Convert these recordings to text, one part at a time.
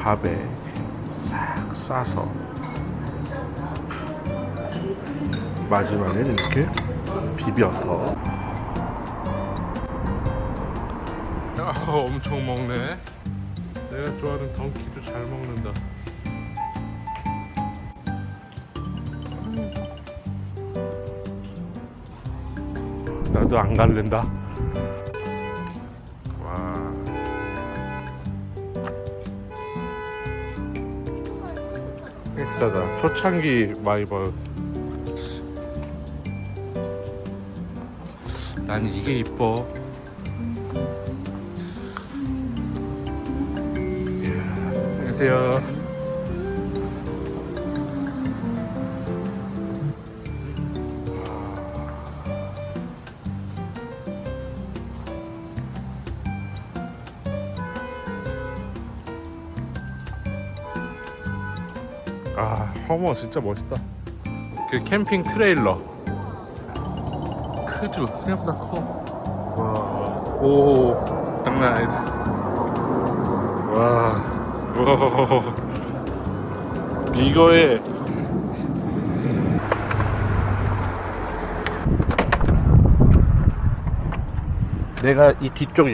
밥에 싹 싸서 마지막에는 이렇게 비벼서. 엄청 먹네. 내가 좋아하는 덩키도 잘 먹는다. 나도 안 갈랜다. 와. 비싸다. 초창기 마이벌. 난 이게 이뻐. 안녕하세요. 허머 진짜 멋있다. 그 캠핑 트레일러. 크죠? 생각보다 커. 와, 오, 장난 아니다. 와. 이거에 내가 이 뒤쪽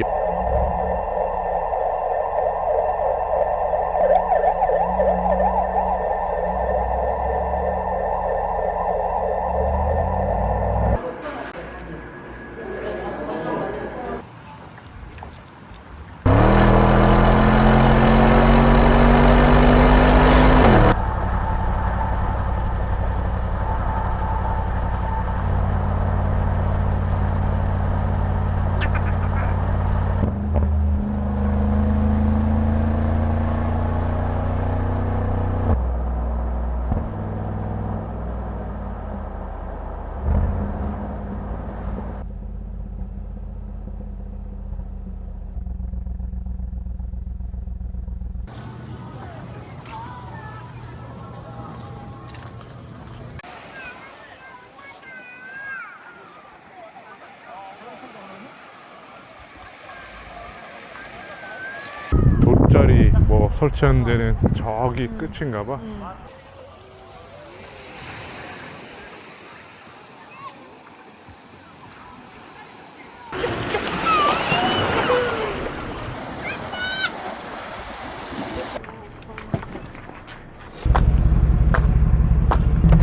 돗자리 뭐 설치하는 데는 저기 끝인가봐.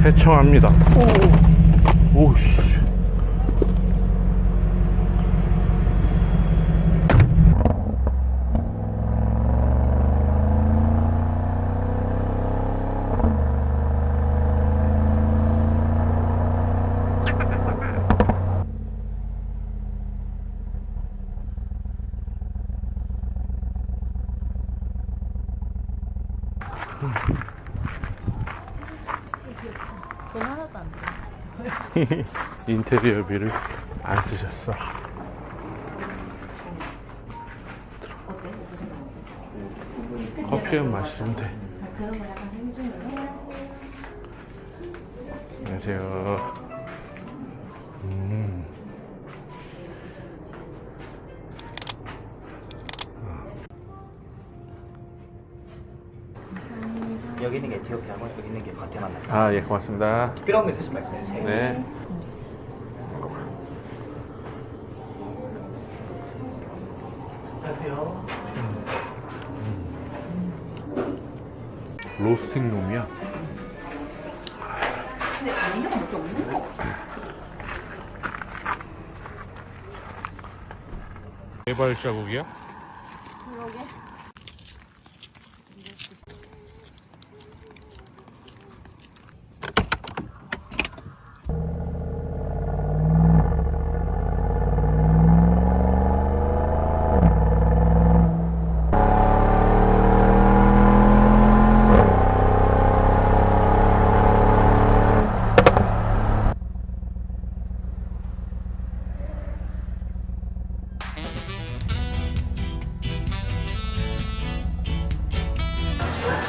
태청합니다. 오, 오씨. 돈 하나도 안 들어. 인테리어비를 안 쓰셨어. 커피는 맛있는데. 안녕하세요. 여기 있는 게 에티오피아고 여기 있는 게 과테말라. 아, 예, 고맙습니다. 필요한 거 있으시면 말씀해 주세요. 네. 안녕하세요. 로스팅 룸이야. 근데 메뉴가 몇개 없는 거? 개발 자국이야? 그러게.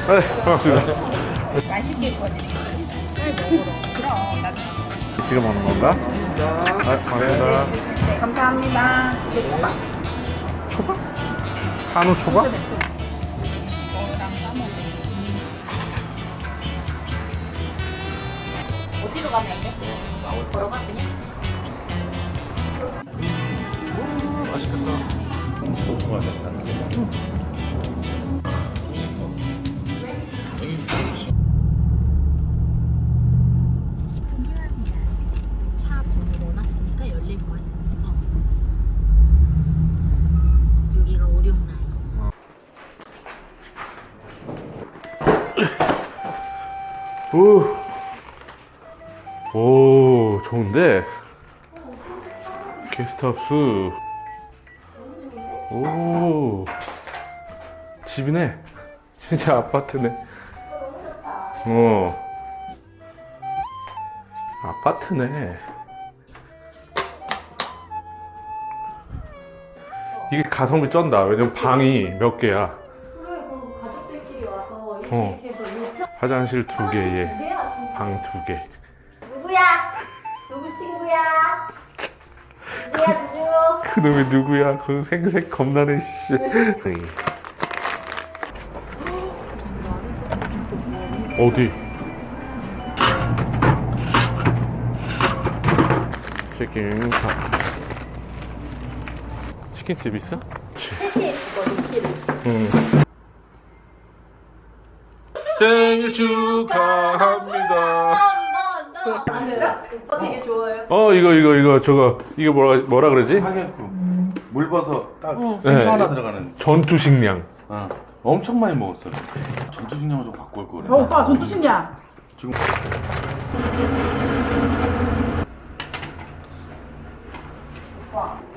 네, 반갑습니다. 맛있게 구워드리겠습니다. 그럼 나도 지금 오는 건가? 아, 반갑습니다. 네, 감사합니다. 초밥. 초밥? 한우 초밥? 거랑 어디로 가면 안 돼? 걸어가 그냥? 맛있겠다. 엄청 맛있다. 정리합니다. 차 번호 넣어놨으니까 열릴 거야. 여기가 오룡라인. 오, 좋은데? 게스트하우스. 오, 집이네. 진짜 아파트네. 아파트네. 이게 가성비 쩐다. 왜냐면 방이 몇 개야. 그래, 그럼 가족들끼리 와서 어. 이렇게 해서 화장실 2개에 방 2개. 누구야? 누구 친구야? 누구야 누구? 그놈이 누구야? 그 생색 겁나네, 씨. 어디? 치킨카. 치킨집 있어? 셋이 이거 루키를. 응. 생일 축하합니다. 안 되죠? 오빠 되게 좋아요. 이거 뭐라 그러지? 하겠고 물버섯 딱 생수 네. 하나 들어가는 전투식량. 엄청 많이 먹었어요. 전투식량을 좀 갖고 올 거래. 오빠 돈 주시냐? 지금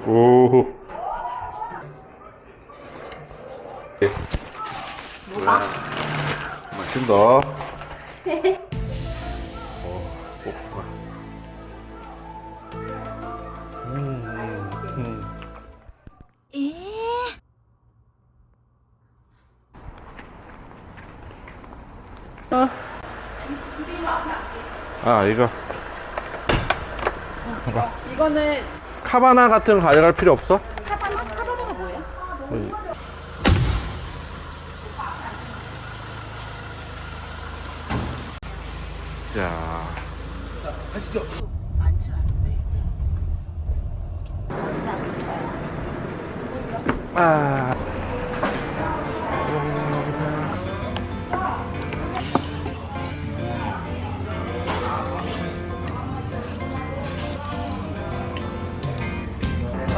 오. 맛있다. 볶아. 이거. 이거는 카바나 같은 거 가져갈 필요 없어? 카바나가 뭐예요? 자. 하시죠. 많진 않은데. 아.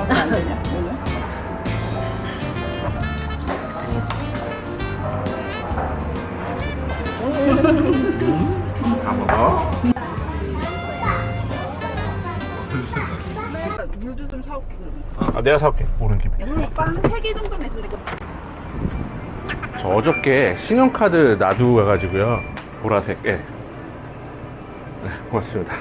안 되냐? 오늘? 다 먹어. 물도 좀 사올게 그러면. 내가 사올게. 오는 김에. 오빠 한 3개 정도는 있으면 되고. 저 어저께 신용카드 놔두고 가가지고요. 보라색. 예. 네, 고맙습니다.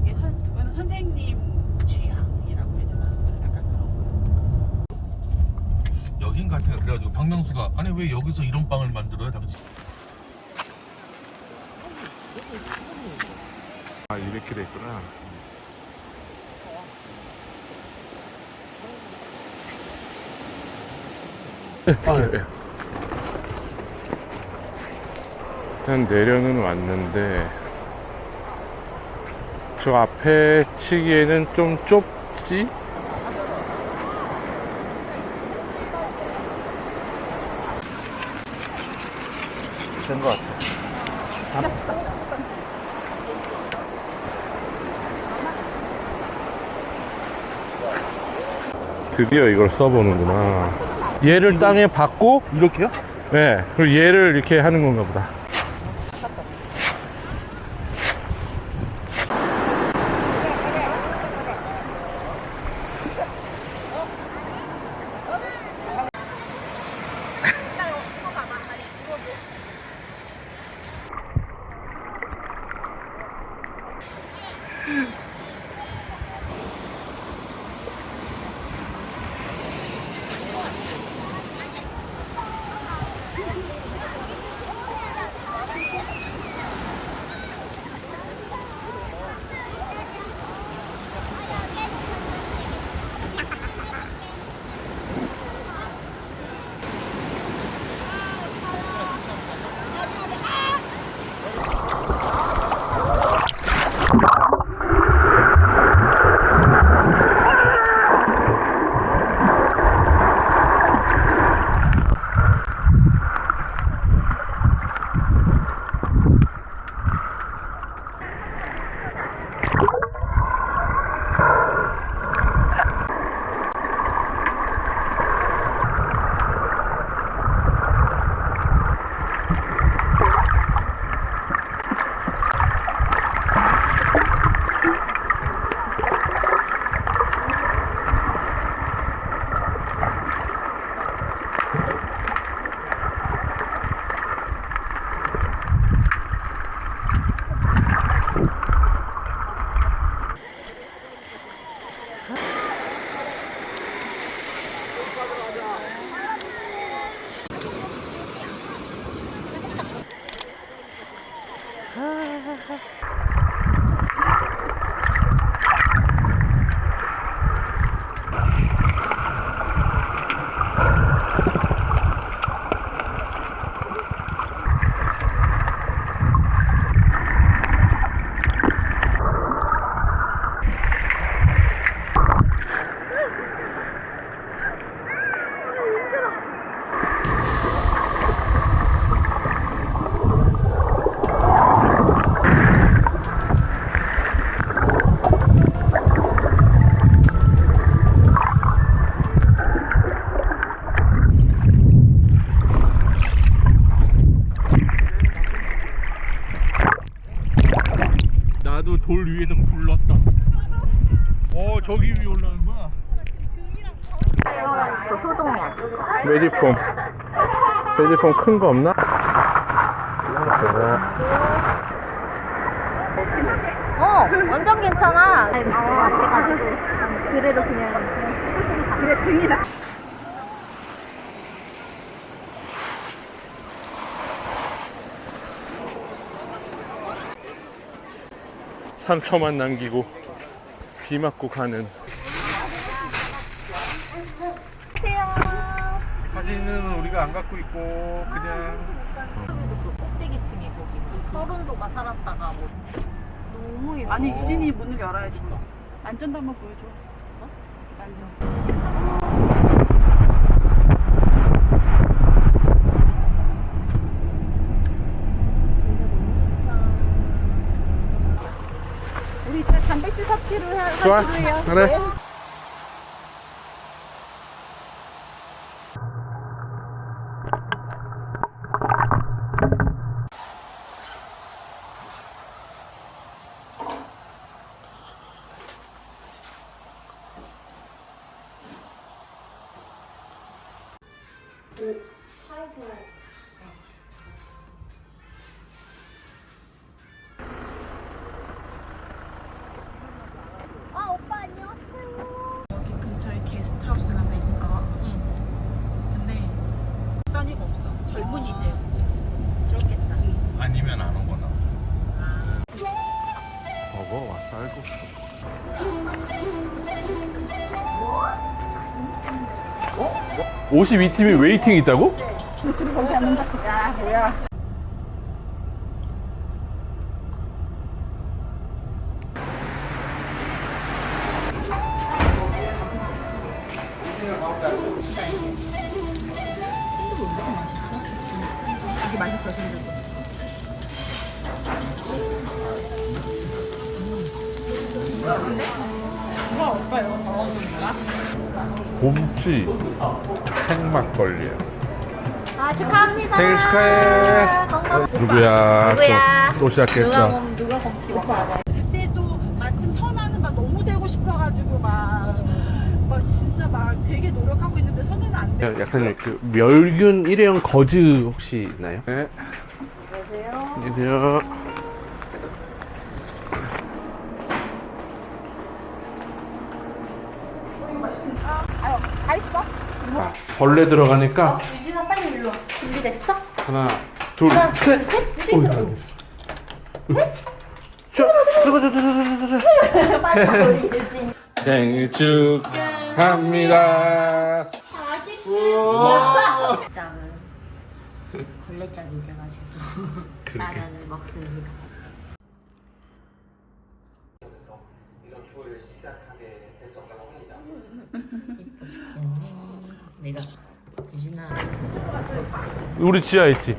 이게 그거는 선생님 취향이라고 해야 되나? 약간 그런. 여긴 같아요. 그래가지고 박명수가 아니 왜 여기서 이런 빵을 만들어요 당신? 이렇게 됐구나. 예. 일단 내려는 왔는데 저 앞에 치기에는 좀 좁지? 된 것 같아. 드디어 이걸 써보는구나. 얘를 땅에 박고, 이렇게요? 네, 그리고 얘를 이렇게 하는 건가 보다. 저기 위에 올라가는 거야? 저 소독약. 메디폼. 메디폼 큰 거 없나? 완전 괜찮아. 그래도 그냥. 그래 등이다. 상처만 남기고 비 맞고 가는. 사진은 우리가 안 갖고 있고 그냥 그 꼭대기층에 거기 서른도가 살았다가 뭐 너무 예뻐. 아니 유진이 문을 열어야지. 안전도 한번 보여줘. 안전. 우리 이제 단백질 섭취를 좋아. 하기로 해요. 그래. 여기 근처에 게스트하우스가 하나 있어. 근데 단위가 없어. 젊은이들 들었겠다. 아니면 안 오거나. 먹어 와 쌀국수. 어? 52팀이 웨이팅 있다고? 지금 거기 안 온다. 야 뭐야. 이게 맛있어 진짜. 곰치 생막걸리. 아, 축하합니다. 생일 축하해. 누구야? 누구야? 또 시작했어. 누가 검치 먹다가. 그때도 마침 선아는 막 너무 되고 싶어가지고 막 진짜 막 되게 노력하고 있는데 선아는 안 돼. 약간 그 멸균 일회용 거즈 혹시 있나요? 네. 안녕하세요. 다 있어? 벌레 들어가니까 유진아, 빨리 일로 와. 준비됐어? 하나, 둘, 셋. 유진 들어. 빨리 우리 유진. 생일 축하합니다. 짝은 걸레짝이 돼가지고 라면을 먹습니다. 이런 투어를 시작하게 됐었다고 합니다. 내가 유진아. 우리 지하 있지.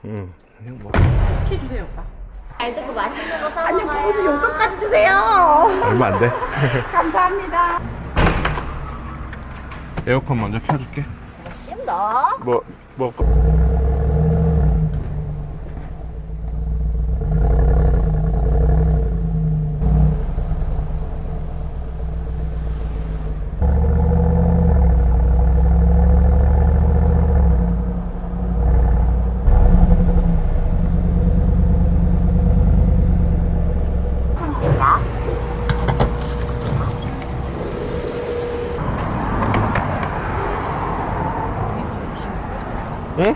응. 키 주세요 오빠. 잘 듣고 맛있는 거 아니 사먹어요. 무슨 용돈까지 주세요. 얼마 안 돼. 감사합니다. 에어컨 먼저 켜줄게. 쉰다. 뭐. 응?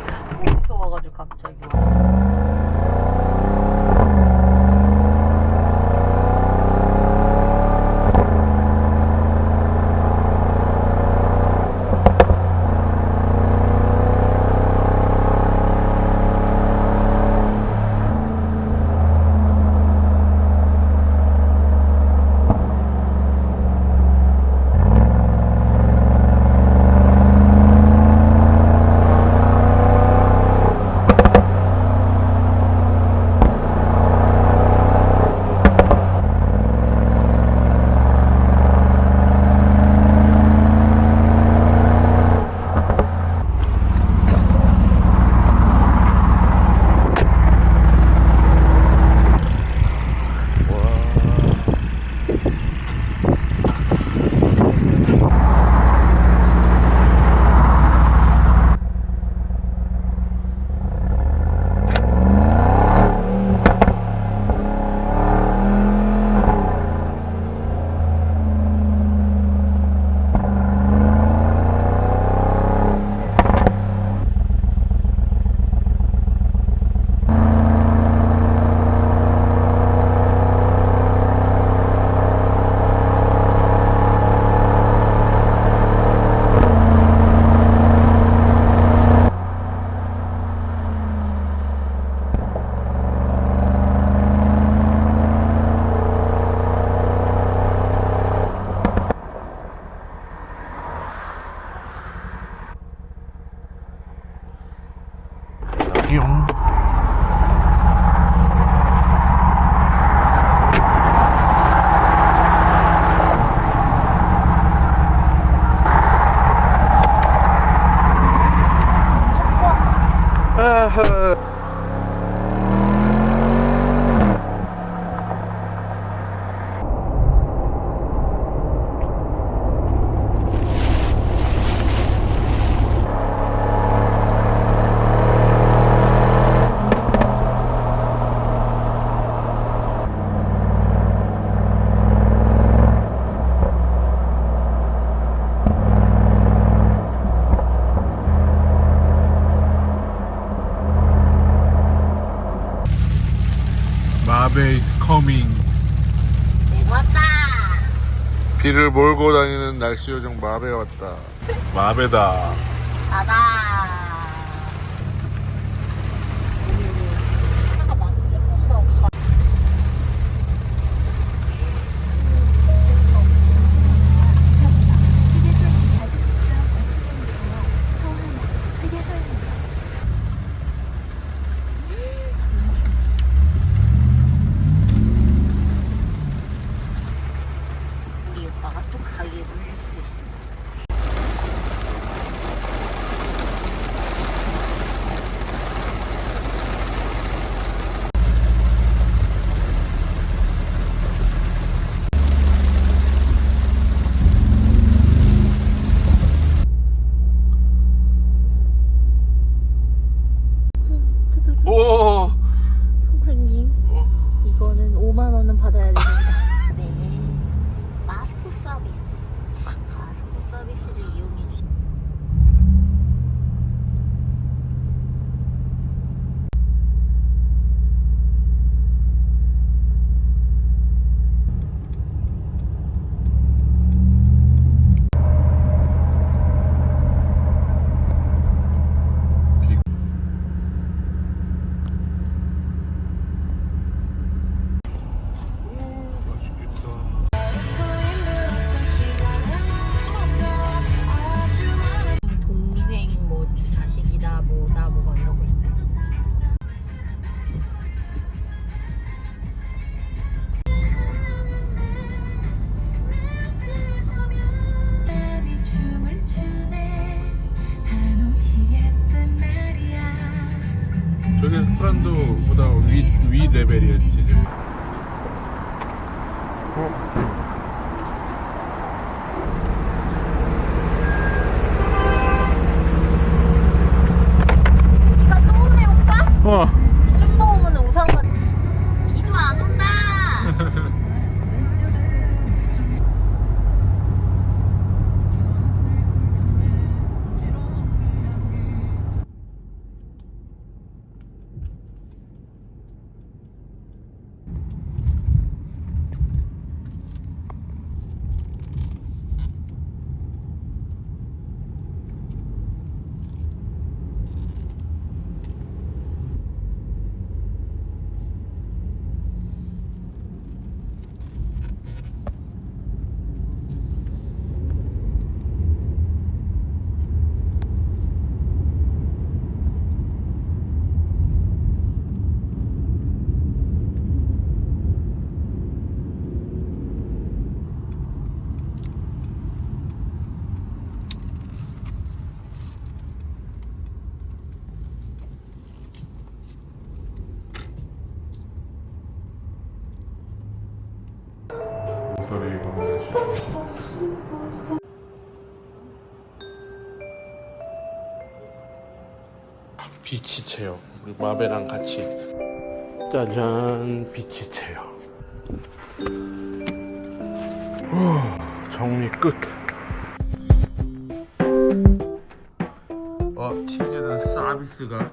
왔다. 비를 몰고 다니는 날씨 요정 마베 왔다. 마베다. 가다. 차가 막 뚫는다 오빠. 우리 오빠가 또 가위에 물릴 수 있습니다. 오. 선생님, 이거는 5만 원은 받아야 됩니다. 네, 마스크 서비스. 마스크 서비스를 이용해 주시. 동생 뭐 자식이다 뭐다 뭐가 이러고 있네. 저게 프란도보다 위 레벨이었지. 비가 또 오네 오빠? 어. 비 좀 더 오면 우산 같. 비도 안 온다. 비치 체험. 우리 마베랑 같이. 짜잔, 비치 체험. 정리 끝. 치즈는 서비스가